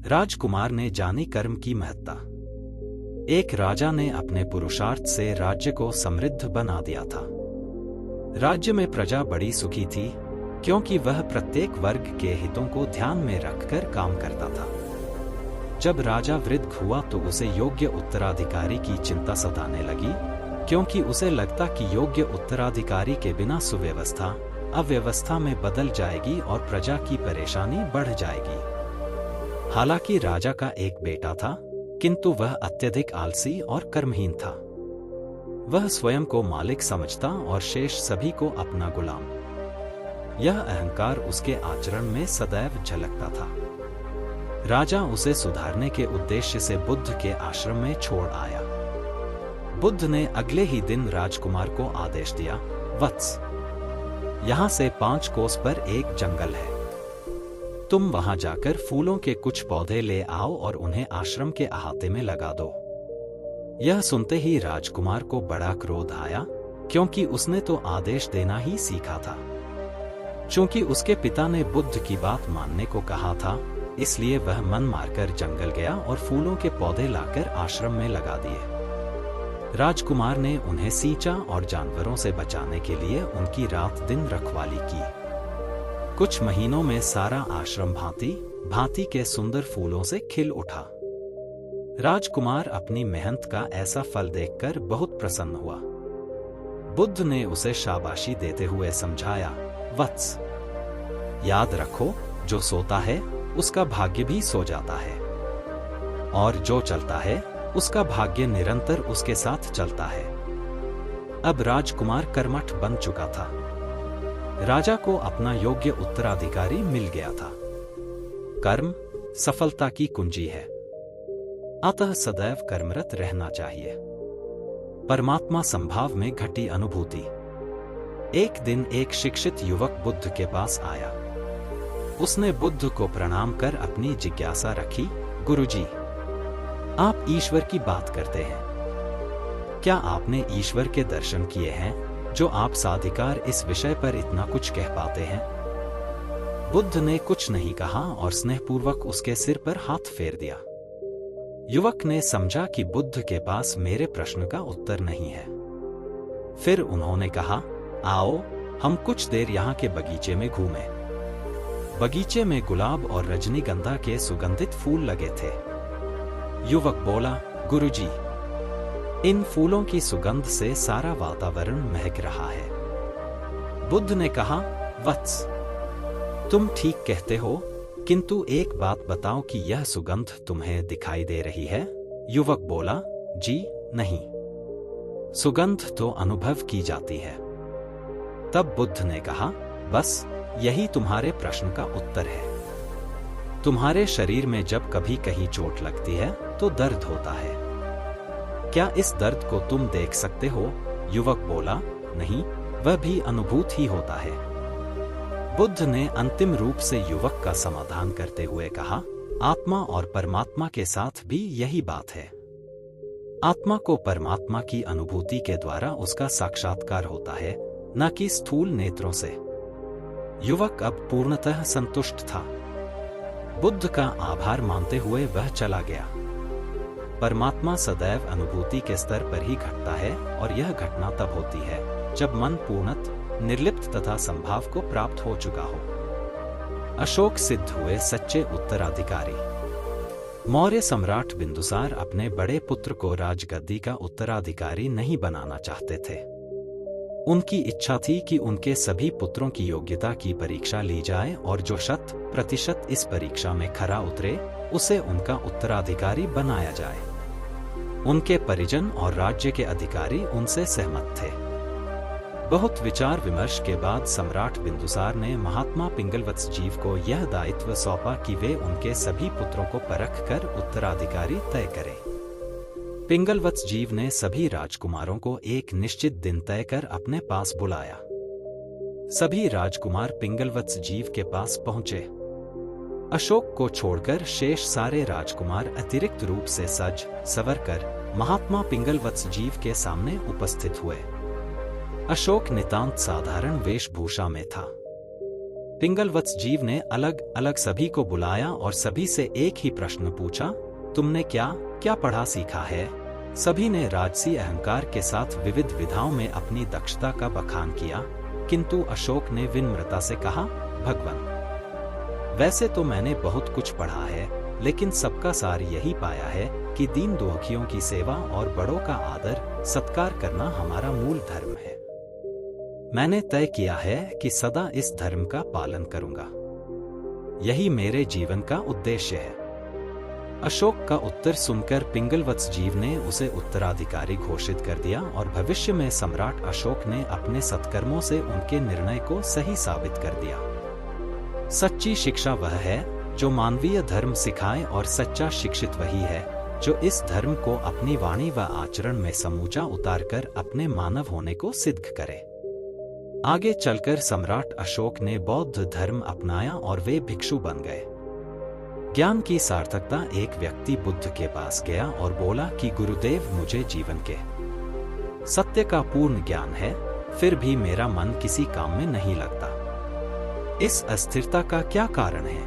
राजकुमार ने जानी कर्म की महत्ता। एक राजा ने अपने पुरुषार्थ से राज्य को समृद्ध बना दिया था। राज्य में प्रजा बड़ी सुखी थी, क्योंकि वह प्रत्येक वर्ग के हितों को ध्यान में रखकर काम करता था। जब राजा वृद्ध हुआ तो उसे योग्य उत्तराधिकारी की चिंता सताने लगी, क्योंकि उसे लगता कि योग्य उत्तराधिकारी के बिना सुव्यवस्था अव्यवस्था में बदल जाएगी और प्रजा की परेशानी बढ़ जाएगी। हालांकि राजा का एक बेटा था, किंतु वह अत्यधिक आलसी और कर्महीन था। वह स्वयं को मालिक समझता और शेष सभी को अपना गुलाम। यह अहंकार उसके आचरण में सदैव झलकता था। राजा उसे सुधारने के उद्देश्य से बुद्ध के आश्रम में छोड़ आया। बुद्ध ने अगले ही दिन राजकुमार को आदेश दिया, वत्स, यहाँ से 5 कोस पर एक जंगल है। तुम वहां जाकर फूलों के कुछ पौधे ले आओ और उन्हें आश्रम के अहाते में लगा दो। यह सुनते ही राजकुमार को बड़ा क्रोध आया, क्योंकि उसने तो आदेश देना ही सीखा था। चूंकि उसके पिता ने बुद्ध की बात मानने को कहा था, इसलिए वह मन मारकर जंगल गया और फूलों के पौधे लाकर आश्रम में लगा दिए। राजकुमार ने उन्हें सींचा और जानवरों से बचाने के लिए उनकी रात दिन रखवाली की। कुछ महीनों में सारा आश्रम भांति भांति के सुंदर फूलों से खिल उठा। राजकुमार अपनी मेहनत का ऐसा फल देखकर बहुत प्रसन्न हुआ। बुद्ध ने उसे शाबाशी देते हुए समझाया, वत्स, याद रखो, जो सोता है उसका भाग्य भी सो जाता है, और जो चलता है उसका भाग्य निरंतर उसके साथ चलता है। अब राजकुमार कर्मठ बन चुका था। राजा को अपना योग्य उत्तराधिकारी मिल गया था। कर्म सफलता की कुंजी है, अतः सदैव कर्मरत रहना चाहिए। परमात्मा संभाव में घटी अनुभूति। एक दिन एक शिक्षित युवक बुद्ध के पास आया। उसने बुद्ध को प्रणाम कर अपनी जिज्ञासा रखी, गुरुजी, आप ईश्वर की बात करते हैं, क्या आपने ईश्वर के दर्शन किए हैं, जो आप साधिकार इस विषय पर इतना कुछ कह पाते हैं? बुद्ध ने कुछ नहीं कहा और स्नेहपूर्वक उसके सिर पर हाथ फेर दिया। युवक ने समझा कि बुद्ध के पास मेरे प्रश्न का उत्तर नहीं है। फिर उन्होंने कहा, आओ हम कुछ देर यहाँ के बगीचे में घूमें। बगीचे में गुलाब और रजनीगंधा के सुगंधित फूल लगे थे। युवक बोला, गुरुजी, इन फूलों की सुगंध से सारा वातावरण महक रहा है। बुद्ध ने कहा, वत्स, तुम ठीक कहते हो, किंतु एक बात बताओ कि यह सुगंध तुम्हें दिखाई दे रही है? युवक बोला, जी नहीं, सुगंध तो अनुभव की जाती है। तब बुद्ध ने कहा, बस यही तुम्हारे प्रश्न का उत्तर है। तुम्हारे शरीर में जब कभी कहीं चोट लगती है तो दर्द होता है। क्या इस दर्द को तुम देख सकते हो? युवक बोला, नहीं, वह भी अनुभूत ही होता है। बुद्ध ने अंतिम रूप से युवक का समाधान करते हुए कहा, आत्मा और परमात्मा के साथ भी यही बात है। आत्मा को परमात्मा की अनुभूति के द्वारा उसका साक्षात्कार होता है, न कि स्थूल नेत्रों से। युवक अब पूर्णतः संतुष्ट था। बुद्ध का आभार मानते हुए वह चला गया। परमात्मा सदैव अनुभूति के स्तर पर ही घटता है, और यह घटना तब होती है जब मन पूर्णत, निर्लिप्त तथा संभाव को प्राप्त हो चुका हो। अशोक सिद्ध हुए सच्चे उत्तराधिकारी। मौर्य सम्राट बिंदुसार अपने बड़े पुत्र को राजगद्दी का उत्तराधिकारी नहीं बनाना चाहते थे। उनकी इच्छा थी कि उनके सभी पुत्रों की योग्यता की परीक्षा ली जाए और जो 100% इस परीक्षा में खरा उतरे, उसे उनका उत्तराधिकारी बनाया जाए। उनके परिजन और राज्य के अधिकारी उनसे सहमत थे। बहुत विचार विमर्श के बाद सम्राट बिंदुसार ने महात्मा पिंगलवत्स जीव को यह दायित्व सौंपा कि वे उनके सभी पुत्रों को परख कर उत्तराधिकारी तय करें। पिंगलवत्स जीव ने सभी राजकुमारों को एक निश्चित दिन तय कर अपने पास बुलाया। सभी राजकुमार पिंगलवत्स जीव के पास पहुंचे। अशोक को छोड़कर शेष सारे राजकुमार अतिरिक्त रूप से सज संवर कर महात्मा पिंगलवत्स जीव के सामने उपस्थित हुए। अशोक नितांत साधारण वेशभूषा में था। पिंगलवत्स जीव ने अलग अलग सभी को बुलाया और सभी से एक ही प्रश्न पूछा, तुमने क्या क्या पढ़ा सीखा है? सभी ने राजसी अहंकार के साथ विविध विधाओं में अपनी दक्षता का बखान किया, किंतु अशोक ने विनम्रता से कहा, भगवान, वैसे तो मैंने बहुत कुछ पढ़ा है, लेकिन सबका सार यही पाया है कि दीन दुखियों की सेवा और बड़ों का आदर सत्कार करना हमारा मूल धर्म है। मैंने तय किया है कि सदा इस धर्म का पालन करूंगा। यही मेरे जीवन का उद्देश्य है। अशोक का उत्तर सुनकर पिंगलवत्स जीव ने उसे उत्तराधिकारी घोषित कर दिया और भविष्य में सम्राट अशोक ने अपने सत्कर्मों से उनके निर्णय को सही साबित कर दिया। सच्ची शिक्षा वह है जो मानवीय धर्म सिखाए और सच्चा शिक्षित वही है जो इस धर्म को अपनी वाणी व आचरण में समूचा उतारकर अपने मानव होने को सिद्ध करे। आगे चलकर सम्राट अशोक ने बौद्ध धर्म अपनाया और वे भिक्षु बन गए। ज्ञान की सार्थकता एक व्यक्ति बुद्ध के पास गया और बोला कि गुरुदेव, मुझे जीवन के सत्य का पूर्ण ज्ञान है, फिर भी मेरा मन किसी काम में नहीं लगता। इस अस्थिरता का क्या कारण है?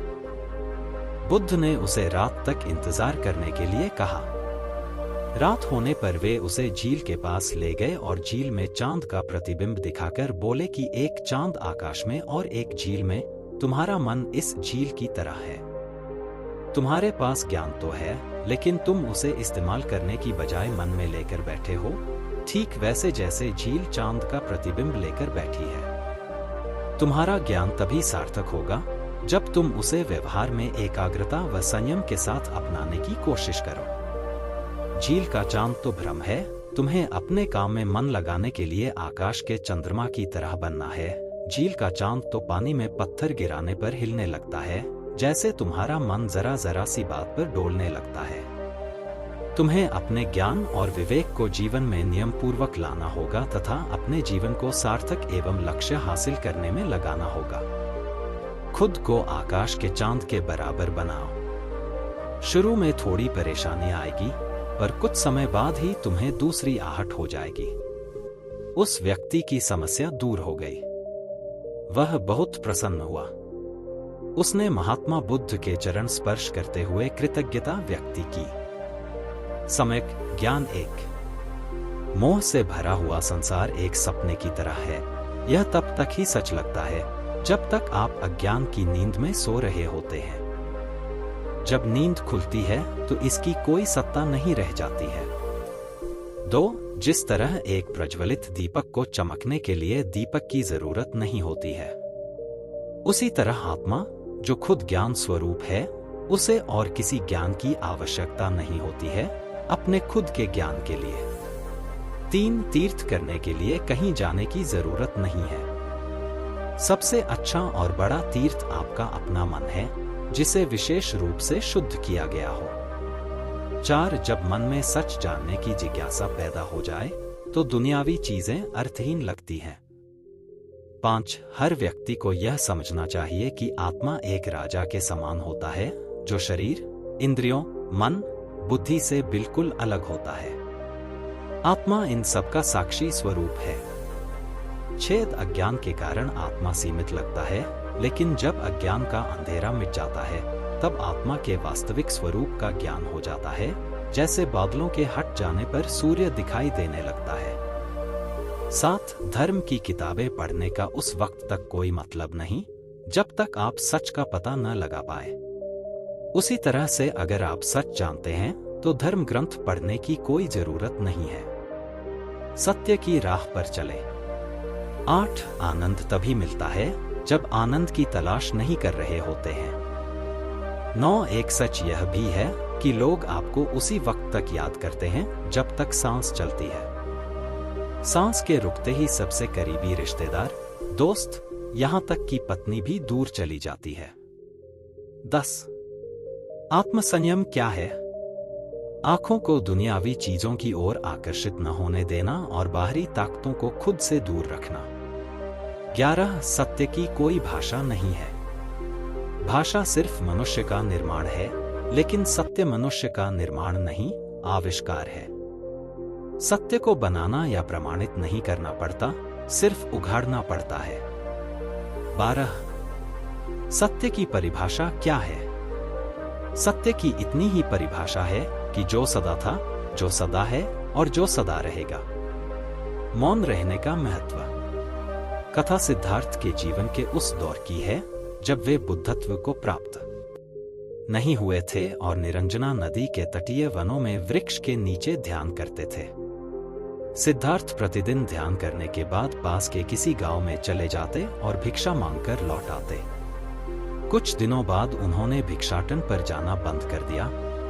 बुद्ध ने उसे रात तक इंतजार करने के लिए कहा। रात होने पर वे उसे झील के पास ले गए और झील में चांद का प्रतिबिंब दिखाकर बोले कि एक चांद आकाश में और एक झील में, तुम्हारा मन इस झील की तरह है। तुम्हारे पास ज्ञान तो है, लेकिन तुम उसे इस्तेमाल करने की बजाय मन में लेकर बैठे हो, ठीक वैसे जैसे झील चांद का प्रतिबिंब लेकर बैठी है। तुम्हारा ज्ञान तभी सार्थक होगा जब तुम उसे व्यवहार में एकाग्रता व संयम के साथ अपनाने की कोशिश करो। झील का चांद तो भ्रम है, तुम्हें अपने काम में मन लगाने के लिए आकाश के चंद्रमा की तरह बनना है। झील का चांद तो पानी में पत्थर गिराने पर हिलने लगता है, जैसे तुम्हारा मन जरा जरा सी बात पर डोलने लगता है। तुम्हें अपने ज्ञान और विवेक को जीवन में नियम पूर्वक लाना होगा तथा अपने जीवन को सार्थक एवं लक्ष्य हासिल करने में लगाना होगा। खुद को आकाश के चांद के बराबर बनाओ। शुरू में थोड़ी परेशानी आएगी, पर कुछ समय बाद ही तुम्हें दूसरी आहट हो जाएगी। उस व्यक्ति की समस्या दूर हो गई। वह बहुत प्रसन्न हुआ। उसने महात्मा बुद्ध के चरण स्पर्श करते हुए कृतज्ञता व्यक्त की। सम्यक ज्ञान एक मोह से भरा हुआ संसार एक सपने की तरह है। यह तब तक ही सच लगता है जब तक आप अज्ञान की नींद में सो रहे होते हैं। जब नींद खुलती है तो इसकी कोई सत्ता नहीं रह जाती है। 2. जिस तरह एक प्रज्वलित दीपक को चमकने के लिए दीपक की जरूरत नहीं होती है, उसी तरह आत्मा जो खुद ज्ञान स्वरूप है, उसे और किसी ज्ञान की आवश्यकता नहीं होती है अपने खुद के ज्ञान के लिए। 3. तीर्थ करने के लिए कहीं जाने की जरूरत नहीं है। सबसे अच्छा और बड़ा तीर्थ आपका अपना मन है, जिसे विशेष रूप से शुद्ध किया गया हो। 4. जब मन में सच जानने की जिज्ञासा पैदा हो जाए तो दुनियावी चीजें अर्थहीन लगती हैं। 5. हर व्यक्ति को यह समझना चाहिए कि आत्मा एक राजा के समान होता है, जो शरीर, इंद्रियों, मन, बुद्धि से बिल्कुल अलग होता है। आत्मा इन सब का साक्षी स्वरूप है। छेद अज्ञान के कारण आत्मा सीमित लगता है, लेकिन जब अज्ञान का अंधेरा मिट जाता है तब आत्मा के वास्तविक स्वरूप का ज्ञान हो जाता है, जैसे बादलों के हट जाने पर सूर्य दिखाई देने लगता है। 7. धर्म की किताबें पढ़ने का उस वक्त तक कोई मतलब नहीं जब तक आप सच का पता न लगा पाए। उसी तरह से अगर आप सच जानते हैं तो धर्म ग्रंथ पढ़ने की कोई जरूरत नहीं है। सत्य की राह पर चले। 8. आनंद तभी मिलता है जब आनंद की तलाश नहीं कर रहे होते हैं। 9. एक सच यह भी है कि लोग आपको उसी वक्त तक याद करते हैं जब तक सांस चलती है। सांस के रुकते ही सबसे करीबी रिश्तेदार, दोस्त, यहां तक कि पत्नी भी दूर चली जाती है। 10. आत्मसंयम क्या है? आंखों को दुनियावी चीजों की ओर आकर्षित न होने देना और बाहरी ताकतों को खुद से दूर रखना। 11. सत्य की कोई भाषा नहीं है। भाषा सिर्फ मनुष्य का निर्माण है, लेकिन सत्य मनुष्य का निर्माण नहीं, आविष्कार है। सत्य को बनाना या प्रमाणित नहीं करना पड़ता, सिर्फ उघाड़ना पड़ता है। 12. सत्य की परिभाषा क्या है? सत्य की इतनी ही परिभाषा है कि जो सदा था, जो सदा है और जो सदा रहेगा। मौन रहने का महत्व। कथा सिद्धार्थ के जीवन के उस दौर की है जब वे बुद्धत्व को प्राप्त नहीं हुए थे और निरंजना नदी के तटीय वनों में वृक्ष के नीचे ध्यान करते थे। सिद्धार्थ प्रतिदिन ध्यान करने के बाद पास के किसी गांव में चले जाते और भिक्षा मांगकर लौट आते। कुछ दिनों बाद उन्होंने भिक्षाटन पर जाना बंद कर दिया,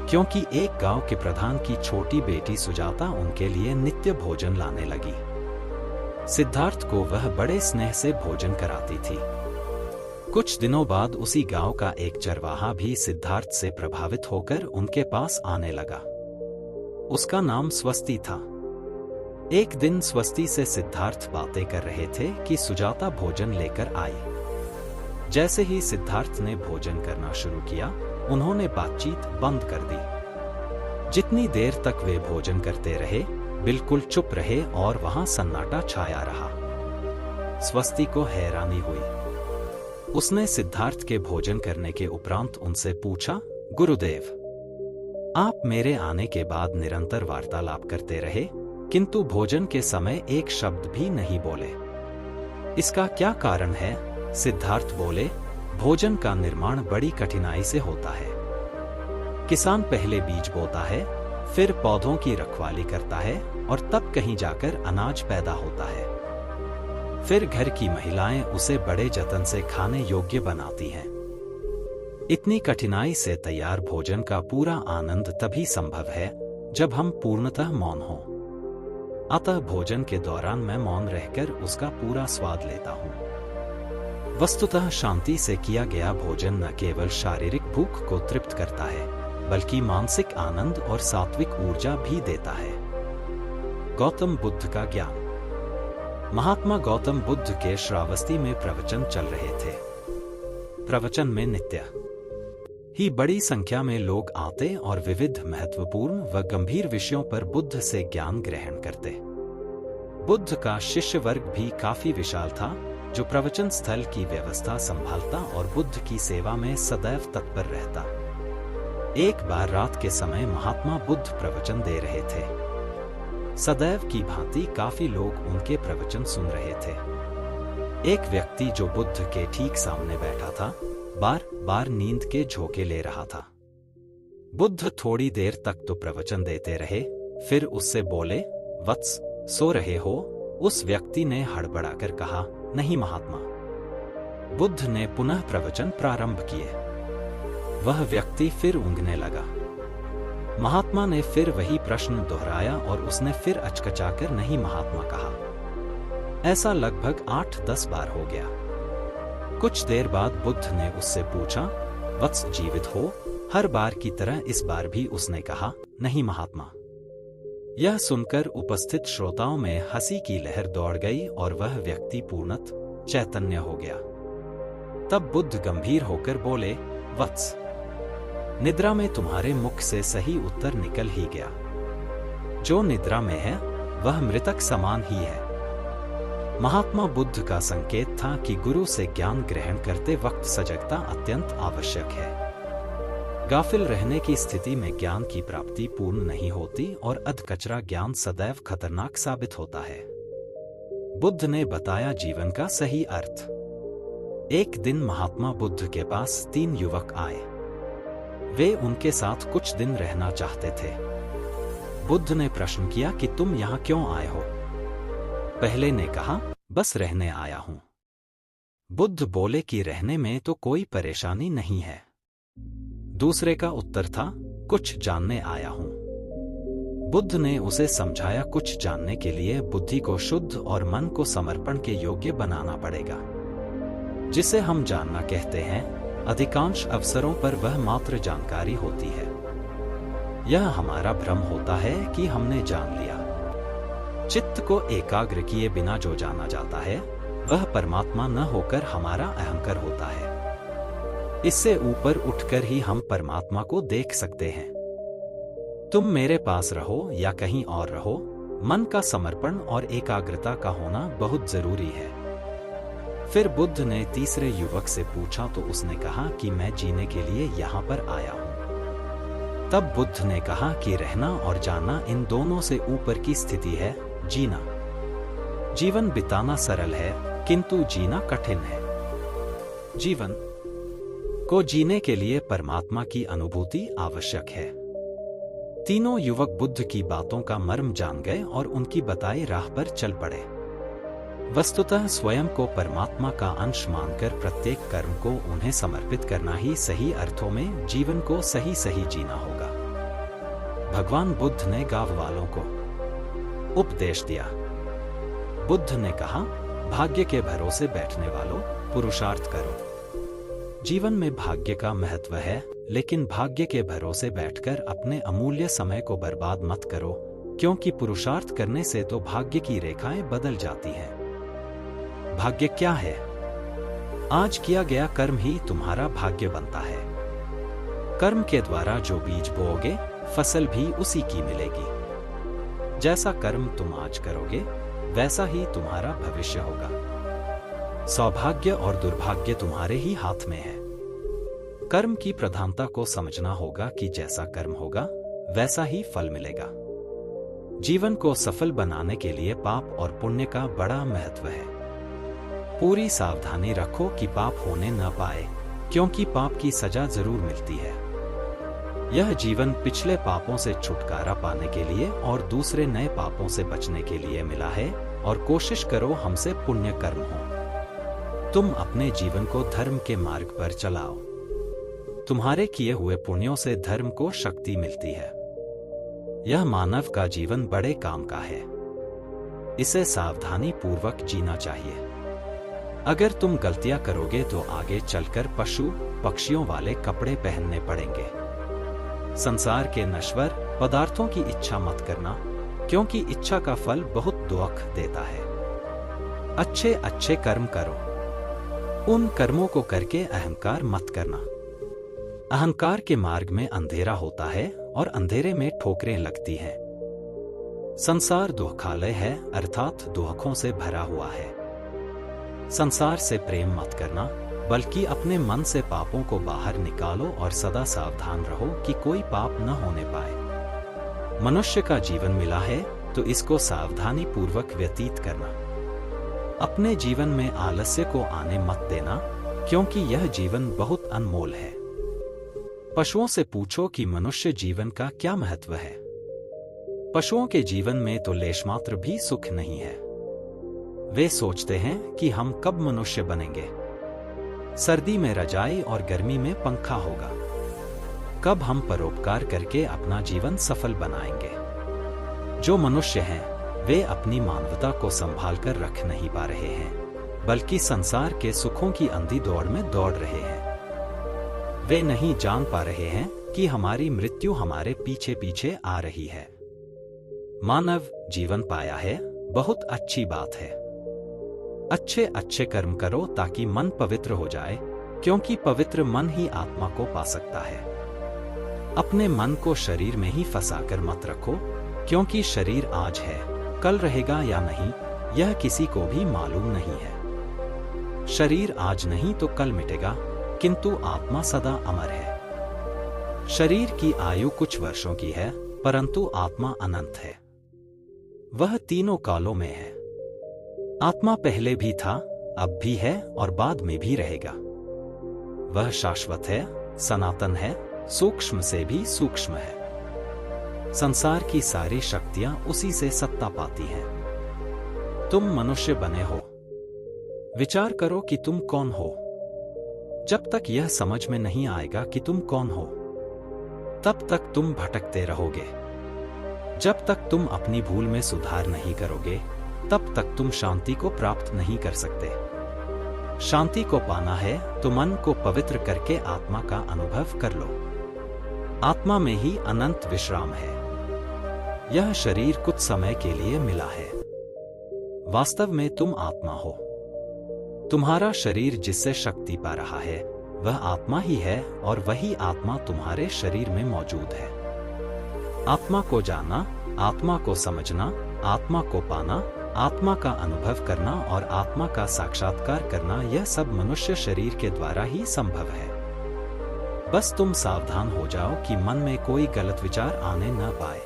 क्योंकि एक गांव के प्रधान की छोटी बेटी सुजाता उनके लिए नित्य भोजन लाने लगी। सिद्धार्थ को वह बड़े स्नेह से भोजन कराती थी। कुछ दिनों बाद उसी गांव का एक चरवाहा भी सिद्धार्थ से प्रभावित होकर उनके पास आने लगा। उसका नाम स्वस्ति था। एक दिन स्वस्ति से सिद्धार्थ बातें कर रहे थे कि सुजाता भोजन लेकर आई। जैसे ही सिद्धार्थ ने भोजन करना शुरू किया, उन्होंने बातचीत बंद कर दी। जितनी देर तक वे भोजन करते रहे, बिल्कुल चुप रहे और वहां सन्नाटा छाया रहा। स्वस्ति को हैरानी हुई। उसने सिद्धार्थ के भोजन करने के उपरांत उनसे पूछा, गुरुदेव, आप मेरे आने के बाद निरंतर वार्तालाप करते रहे, किंतु भोजन के समय एक शब्द भी नहीं बोले। इसका क्या कारण है? सिद्धार्थ बोले, भोजन का निर्माण बड़ी कठिनाई से होता है। किसान पहले बीज बोता है, फिर पौधों की रखवाली करता है और तब कहीं जाकर अनाज पैदा होता है। फिर घर की महिलाएं उसे बड़े जतन से खाने योग्य बनाती हैं। इतनी कठिनाई से तैयार भोजन का पूरा आनंद तभी संभव है जब हम पूर्णतः मौन हों। अतः भोजन के दौरान मैं मौन रहकर उसका पूरा स्वाद लेता हूं। वस्तुतः शांति से किया गया भोजन न केवल शारीरिक भूख को तृप्त करता है, बल्कि मानसिक आनंद और सात्विक ऊर्जा भी देता है। गौतम बुद्ध का ज्ञान। महात्मा गौतम बुद्ध के श्रावस्ती में प्रवचन चल रहे थे। प्रवचन में नित्य ही बड़ी संख्या में लोग आते और विविध महत्वपूर्ण व गंभीर विषयों पर बुद्ध से ज्ञान ग्रहण करते। बुद्ध का शिष्य वर्ग भी काफी विशाल था, जो प्रवचन स्थल की व्यवस्था संभालता और बुद्ध की सेवा में सदैव तत्पर रहता। एक बार रात के समय महात्मा बुद्ध प्रवचन दे रहे थे। सदैव की भांति काफी लोग उनके प्रवचन सुन रहे थे। एक व्यक्ति जो बुद्ध के ठीक सामने बैठा था, बार बार नींद के झोंके ले रहा था। बुद्ध थोड़ी देर तक तो प्रवचन देते रहे, फिर उससे बोले, वत्स, सो रहे हो? उस व्यक्ति ने हड़बड़ाकर कहा, नहीं महात्मा। बुद्ध ने पुनः प्रवचन प्रारंभ किए। वह व्यक्ति फिर ऊँघने लगा। महात्मा ने फिर वही प्रश्न दोहराया और उसने फिर अचकचाकर नहीं महात्मा कहा। ऐसा लगभग 8-10 बार हो गया। कुछ देर बाद बुद्ध ने उससे पूछा, वत्स, जीवित हो? हर बार की तरह इस बार भी उसने कहा, नहीं महात्मा। यह सुनकर उपस्थित श्रोताओं में हंसी की लहर दौड़ गई और वह व्यक्ति पूर्णतः चैतन्य हो गया। तब बुद्ध गंभीर होकर बोले, वत्स, निद्रा में तुम्हारे मुख से सही उत्तर निकल ही गया। जो निद्रा में है वह मृतक समान ही है। महात्मा बुद्ध का संकेत था कि गुरु से ज्ञान ग्रहण करते वक्त सजगता अत्यंत आवश्यक है। गाफिल रहने की स्थिति में ज्ञान की प्राप्ति पूर्ण नहीं होती और अधकचरा ज्ञान सदैव खतरनाक साबित होता है। बुद्ध ने बताया जीवन का सही अर्थ। एक दिन महात्मा बुद्ध के पास 3 युवक आए। वे उनके साथ कुछ दिन रहना चाहते थे। बुद्ध ने प्रश्न किया कि तुम यहां क्यों आए हो? पहले ने कहा, बस रहने आया हूं। बुद्ध बोले कि रहने में तो कोई परेशानी नहीं है। दूसरे का उत्तर था, कुछ जानने आया हूं। बुद्ध ने उसे समझाया, कुछ जानने के लिए बुद्धि को शुद्ध और मन को समर्पण के योग्य बनाना पड़ेगा। जिसे हम जानना कहते हैं, अधिकांश अवसरों पर वह मात्र जानकारी होती है। यह हमारा भ्रम होता है कि हमने जान लिया। चित्त को एकाग्र किए बिना जो जाना जाता है, वह परमात्मा न होकर हमारा अहंकार होता है। इससे ऊपर उठकर ही हम परमात्मा को देख सकते हैं। तुम मेरे पास रहो या कहीं और रहो, मन का समर्पण और एकाग्रता का होना बहुत जरूरी है। फिर बुद्ध ने तीसरे युवक से पूछा तो उसने कहा कि मैं जीने के लिए यहाँ पर आया हूँ। तब बुद्ध ने कहा कि रहना और जानना इन दोनों से ऊपर की स्थिति है, जीना। जीवन बिताना सरल है, किंतु जीना कठिन है। जीवन को जीने के लिए परमात्मा की अनुभूति आवश्यक है। तीनों युवक बुद्ध की बातों का मर्म जान गए और उनकी बताई राह पर चल पड़े। वस्तुतः स्वयं को परमात्मा का अंश मानकर प्रत्येक कर्म को उन्हें समर्पित करना ही सही अर्थों में जीवन को सही सही जीना होगा। भगवान बुद्ध ने गांव वालों को उपदेश दिया। बुद्ध ने कहा, भाग्य के भरोसे बैठने वालों, पुरुषार्थ करो। जीवन में भाग्य का महत्व है, लेकिन भाग्य के भरोसे बैठकर अपने अमूल्य समय को बर्बाद मत करो, क्योंकि पुरुषार्थ करने से तो भाग्य की रेखाएं बदल जाती हैं। भाग्य क्या है? आज किया गया कर्म ही तुम्हारा भाग्य बनता है। कर्म के द्वारा जो बीज बोओगे, फसल भी उसी की मिलेगी। जैसा कर्म तुम आज करोगे, वैसा ही तुम्हारा भविष्य होगा। सौभाग्य और दुर्भाग्य तुम्हारे ही हाथ में है। कर्म की प्रधानता को समझना होगा कि जैसा कर्म होगा, वैसा ही फल मिलेगा। जीवन को सफल बनाने के लिए पाप और पुण्य का बड़ा महत्व है। पूरी सावधानी रखो कि पाप होने न पाए, क्योंकि पाप की सजा जरूर मिलती है। यह जीवन पिछले पापों से छुटकारा पाने के लिए और दूसरे नए पापों से बचने के लिए मिला है, और कोशिश करो हमसे पुण्य कर्म हो। तुम अपने जीवन को धर्म के मार्ग पर चलाओ। तुम्हारे किए हुए पुण्यों से धर्म को शक्ति मिलती है। यह मानव का जीवन बड़े काम का है। इसे सावधानी पूर्वक जीना चाहिए। अगर तुम गलतियां करोगे तो आगे चलकर पशु पक्षियों वाले कपड़े पहनने पड़ेंगे। संसार के नश्वर पदार्थों की इच्छा मत करना, क्योंकि इच्छा का फल बहुत दुख देता है। अच्छे अच्छे कर्म करो। उन कर्मों को करके अहंकार मत करना। अहंकार के मार्ग में अंधेरा होता है और अंधेरे में ठोकरें लगती हैं। संसार दुखालय है, अर्थात दुखों से भरा हुआ है। संसार से प्रेम मत करना, बल्कि अपने मन से पापों को बाहर निकालो और सदा सावधान रहो कि कोई पाप न होने पाए। मनुष्य का जीवन मिला है तो इसको सावधानी पूर्वक व्यतीत करना। अपने जीवन में आलस्य को आने मत देना, क्योंकि यह जीवन बहुत अनमोल है। पशुओं से पूछो कि मनुष्य जीवन का क्या महत्व है। पशुओं के जीवन में तो लेशमात्र भी सुख नहीं है। वे सोचते हैं कि हम कब मनुष्य बनेंगे। सर्दी में रजाई और गर्मी में पंखा होगा। कब हम परोपकार करके अपना जीवन सफल बनाएंगे। जो मनुष्य हैं, वे अपनी मानवता को संभाल कर रख नहीं पा रहे हैं, बल्कि संसार के सुखों की अंधी दौड़ में दौड़ रहे हैं। वे नहीं जान पा रहे हैं कि हमारी मृत्यु हमारे पीछे पीछे आ रही है। मानव जीवन पाया है, बहुत अच्छी बात है। अच्छे अच्छे कर्म करो ताकि मन पवित्र हो जाए, क्योंकि पवित्र मन ही आत्मा को पा सकता है। अपने मन को शरीर में ही फंसाकर मत रखो, क्योंकि शरीर आज है, कल रहेगा या नहीं, यह किसी को भी मालूम नहीं है। शरीर आज नहीं तो कल मिटेगा, किंतु आत्मा सदा अमर है। शरीर की आयु कुछ वर्षों की है, परंतु आत्मा अनंत है। वह तीनों कालों में है। आत्मा पहले भी था, अब भी है और बाद में भी रहेगा। वह शाश्वत है, सनातन है, सूक्ष्म से भी सूक्ष्म है। संसार की सारी शक्तियां उसी से सत्ता पाती हैं। तुम मनुष्य बने हो। विचार करो कि तुम कौन हो। जब तक यह समझ में नहीं आएगा कि तुम कौन हो, तब तक तुम भटकते रहोगे। जब तक तुम अपनी भूल में सुधार नहीं करोगे, तब तक तुम शांति को प्राप्त नहीं कर सकते। शांति को पाना है तो मन को पवित्र करके आत्मा का अनुभव कर लो। आत्मा में ही अनंत विश्राम है। यह शरीर कुछ समय के लिए मिला है। वास्तव में तुम आत्मा हो। तुम्हारा शरीर जिससे शक्ति पा रहा है, वह आत्मा ही है, और वही आत्मा तुम्हारे शरीर में मौजूद है। आत्मा को जानना, आत्मा को समझना, आत्मा को पाना, आत्मा का अनुभव करना और आत्मा का साक्षात्कार करना, यह सब मनुष्य शरीर के द्वारा ही संभव है। बस तुम सावधान हो जाओ कि मन में कोई गलत विचार आने न पाए।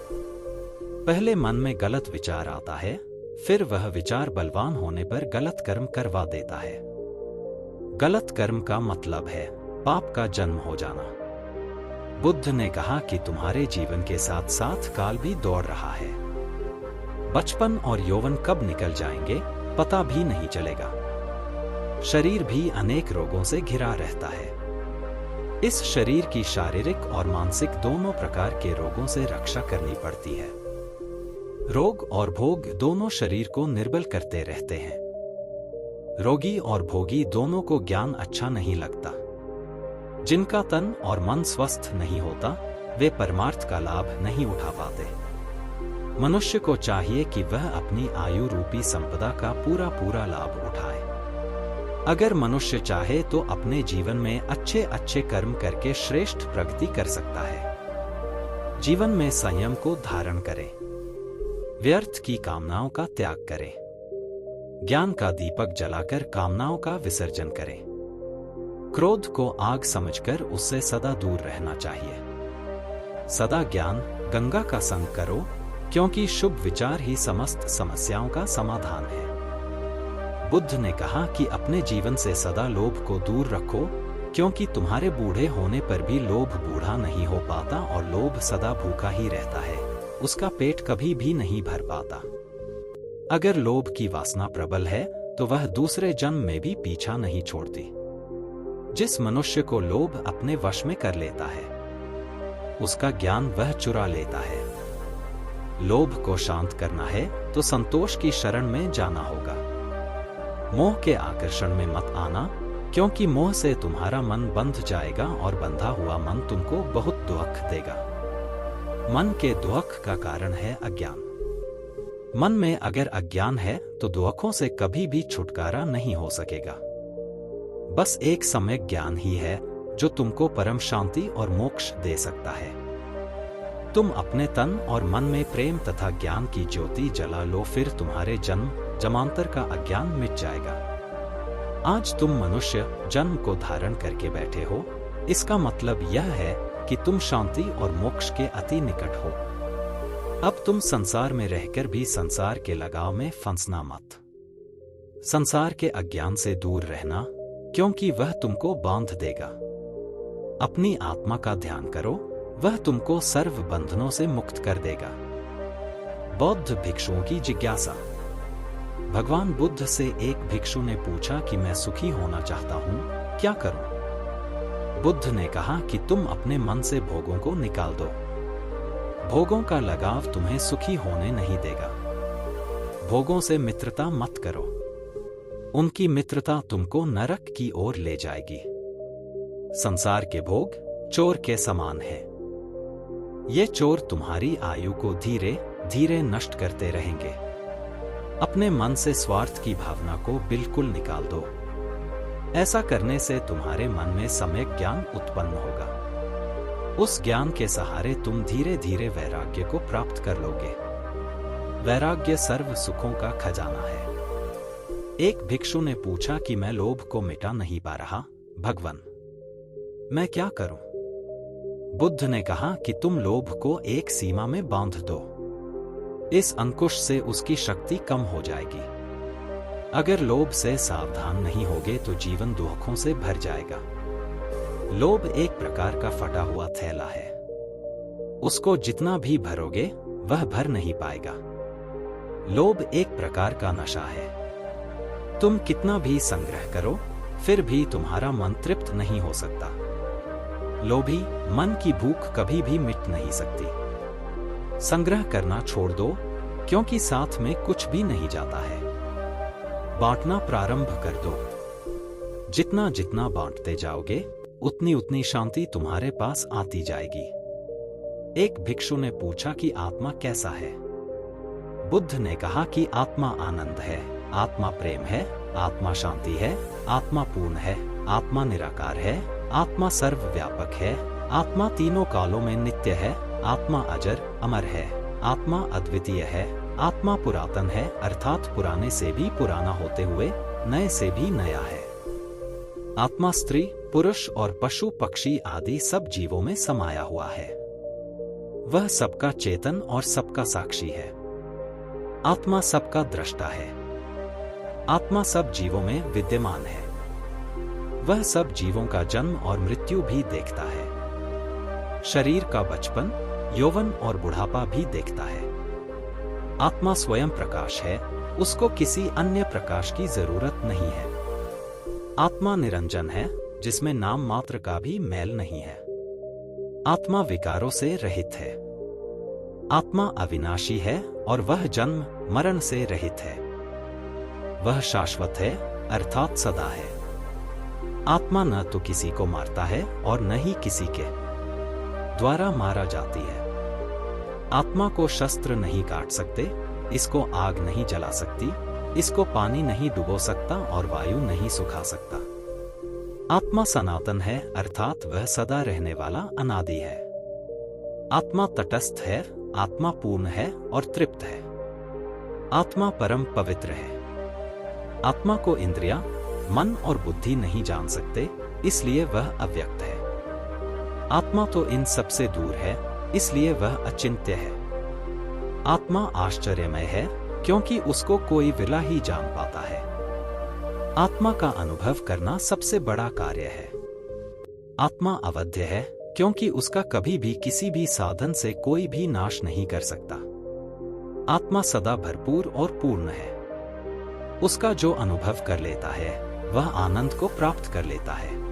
पहले मन में गलत विचार आता है, फिर वह विचार बलवान होने पर गलत कर्म करवा देता है। गलत कर्म का मतलब है पाप का जन्म हो जाना। बुद्ध ने कहा कि तुम्हारे जीवन के साथ साथ काल भी दौड़ रहा है। बचपन और यौवन कब निकल जाएंगे पता भी नहीं चलेगा। शरीर भी अनेक रोगों से घिरा रहता है। इस शरीर की शारीरिक और मानसिक दोनों प्रकार के रोगों से रक्षा करनी पड़ती है। रोग और भोग दोनों शरीर को निर्बल करते रहते हैं। रोगी और भोगी दोनों को ज्ञान अच्छा नहीं लगता। जिनका तन और मन स्वस्थ नहीं होता, वे परमार्थ का लाभ नहीं उठा पाते। मनुष्य को चाहिए कि वह अपनी आयु रूपी संपदा का पूरा पूरा लाभ उठाए। अगर मनुष्य चाहे तो अपने जीवन में अच्छे अच्छे कर्म करके श्रेष्ठ प्रगति कर सकता है। जीवन में संयम को धारण करें। व्यर्थ की कामनाओं का त्याग करें। ज्ञान का दीपक जलाकर कामनाओं का विसर्जन करें। क्रोध को आग समझकर उससे सदा दूर रहना चाहिए। सदा ज्ञान गंगा का संग करो, क्योंकि शुभ विचार ही समस्त समस्याओं का समाधान है। बुद्ध ने कहा कि अपने जीवन से सदा लोभ को दूर रखो, क्योंकि तुम्हारे बूढ़े होने पर भी लोभ बूढ़ा नहीं हो पाता और लोभ सदा भूखा ही रहता है, उसका पेट कभी भी नहीं भर पाता। अगर लोभ की वासना प्रबल है तो वह दूसरे जन्म में भी पीछा नहीं छोड़ती। जिस मनुष्य को लोभ अपने वश में कर लेता है, उसका ज्ञान वह चुरा लेता है। लोभ को शांत करना है तो संतोष की शरण में जाना होगा। मोह के आकर्षण में मत आना, क्योंकि मोह से तुम्हारा मन बंध जाएगा और बंधा हुआ मन तुमको बहुत दुख देगा। मन के दुख का कारण है अज्ञान। मन में अगर अज्ञान है तो दुखों से कभी भी छुटकारा नहीं हो सकेगा। बस एक सम्यक ज्ञान ही है जो तुमको परम शांति और मोक्ष दे सकता है। तुम अपने तन और मन में प्रेम तथा ज्ञान की ज्योति जला लो, फिर तुम्हारे जन्म जन्मांतर का अज्ञान मिट जाएगा। आज तुम मनुष्य जन्म को धारण करके बैठे हो, इसका मतलब यह है कि तुम शांति और मोक्ष के अति निकट हो। अब तुम संसार में रहकर भी संसार के लगाव में फंसना मत। संसार के अज्ञान से दूर रहना, क्योंकि वह तुमको बांध देगा। अपनी आत्मा का ध्यान करो, वह तुमको सर्व बंधनों से मुक्त कर देगा। बौद्ध भिक्षुओं की जिज्ञासा। भगवान बुद्ध से एक भिक्षु ने पूछा कि मैं सुखी होना चाहता हूं, क्या करूं? बुद्ध ने कहा कि तुम अपने मन से भोगों को निकाल दो। भोगों का लगाव तुम्हें सुखी होने नहीं देगा। भोगों से मित्रता मत करो, उनकी मित्रता तुमको नरक की ओर ले जाएगी। संसार के भोग चोर के समान है। ये चोर तुम्हारी आयु को धीरे धीरे नष्ट करते रहेंगे। अपने मन से स्वार्थ की भावना को बिल्कुल निकाल दो। ऐसा करने से तुम्हारे मन में सम्यक ज्ञान उत्पन्न होगा। उस ज्ञान के सहारे तुम धीरे धीरे वैराग्य को प्राप्त कर लोगे। वैराग्य सर्व सुखों का खजाना है। एक भिक्षु ने पूछा कि मैं लोभ को मिटा नहीं पा रहा, भगवान, मैं क्या करूं? बुद्ध ने कहा कि तुम लोभ को एक सीमा में बांध दो। इस अंकुश से उसकी शक्ति कम हो जाएगी। अगर लोभ से सावधान नहीं होगे तो जीवन दुखों से भर जाएगा। लोभ एक प्रकार का फटा हुआ थैला है। उसको जितना भी भरोगे वह भर नहीं पाएगा। लोभ एक प्रकार का नशा है। तुम कितना भी संग्रह करो, फिर भी तुम्हारा मन तृप्त नहीं हो सकता। लोभी मन की भूख कभी भी मिट नहीं सकती। संग्रह करना छोड़ दो, क्योंकि साथ में कुछ भी नहीं जाता है। बांटना प्रारंभ कर दो। जितना जितना बांटते जाओगे, उतनी उतनी शांति तुम्हारे पास आती जाएगी। एक भिक्षु ने पूछा कि आत्मा कैसा है? बुद्ध ने कहा कि आत्मा आनंद है, आत्मा प्रेम है, आत्मा शांति है, आत्मा पूर्ण है, आत्मा निराकार है, आत्मा सर्वव्यापक है, आत्मा तीनों कालों में नित्य है, आत्मा अजर अमर है, आत्मा अद्वितीय है, आत्मा पुरातन है, अर्थात पुराने से भी पुराना होते हुए नए से भी नया है। आत्मा स्त्री, पुरुष और पशु पक्षी आदि सब जीवों में समाया हुआ है। वह सबका चेतन और सबका साक्षी है। आत्मा सबका दृष्टा है। आत्मा सब जीवों में विद्यमान है। वह सब जीवों का जन्म और मृत्यु भी देखता है। शरीर का बचपन, यौवन और बुढ़ापा भी देखता है। आत्मा स्वयं प्रकाश है, उसको किसी अन्य प्रकाश की जरूरत नहीं है। आत्मा निरंजन है, जिसमें नाम मात्र का भी मैल नहीं है। आत्मा विकारों से रहित है। आत्मा अविनाशी है और वह जन्म मरण से रहित है। वह शाश्वत है, अर्थात सदा है। आत्मा न तो किसी को मारता है और न ही किसी के द्वारा मारा जाती है। आत्मा को शस्त्र नहीं काट सकते, इसको आग नहीं जला सकती, इसको पानी नहीं डुबो सकता और वायु नहीं सुखा सकता। आत्मा सनातन है, अर्थात वह सदा रहने वाला अनादि है। आत्मा तटस्थ है, आत्मा पूर्ण है और तृप्त है। आत्मा परम पवित्र है। आत्मा को इंद्रियां, मन और बुद्धि नहीं जान सकते, इसलिए वह अव्यक्त है। आत्मा तो इन सब से दूर है, इसलिए वह अचिंत्य है। आत्मा आश्चर्यमय है, क्योंकि उसको कोई विरला ही जान पाता है। आत्मा का अनुभव करना सबसे बड़ा कार्य है। आत्मा अवध्य है, क्योंकि उसका कभी भी किसी भी साधन से कोई भी नाश नहीं कर सकता। आत्मा सदा भरपूर और पूर्ण है। उसका जो अनुभव कर लेता है, वह आनंद को प्राप्त कर लेता है।